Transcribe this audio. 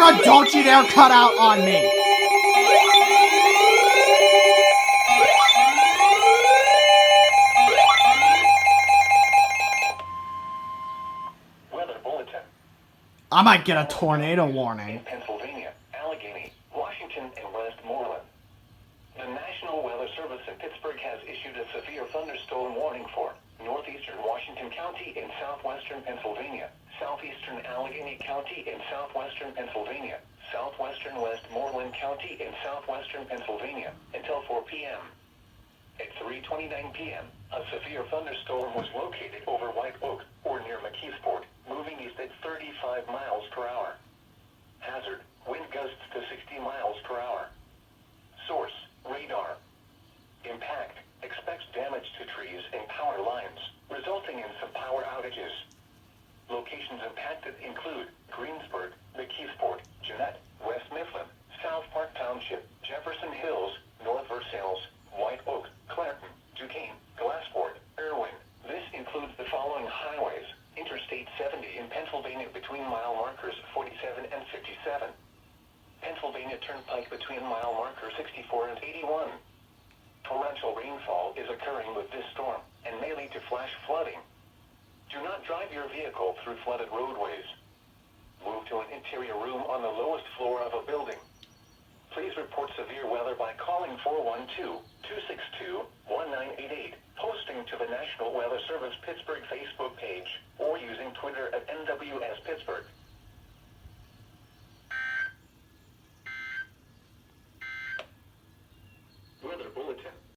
a Dolce there cut out on me. Weather bulletin. I might get a tornado warning. In Pennsylvania, Allegheny, Washington, and Westmoreland. The National Weather Service in Pittsburgh has issued a severe thunderstorm warning for northeastern Washington County in southwestern Pennsylvania, southeastern Allegheny County in southwestern Pennsylvania, southwestern Westmoreland County in southwestern Pennsylvania until 4 p.m. At 3:29 p.m., a severe thunderstorm was located over White Oak or near McKeesport, moving east at 35 miles per hour. Hazard, wind gusts to 60 miles per hour. Source, radar. Impact, expects damage to trees and power lines, resulting in some power outages. Locations impacted include Greensburg, McKeesport, Jeanette, West Mifflin, South Park Township, Jefferson Hills, North Versailles, White Oak, Clarendon, Duquesne, Glassport, Irwin. This includes the following highways: Interstate 70 in Pennsylvania between mile markers 47 and 57. Pennsylvania Turnpike between mile markers 64 and 81. Torrential rainfall is occurring with this storm and may lead to flash flooding. Do not drive your vehicle through flooded roadways. Move to an interior room on the lowest floor of a building. Please report severe weather by calling 412-262-1988, posting to the National Weather Service Pittsburgh Facebook page, or using Twitter at NWS Pittsburgh.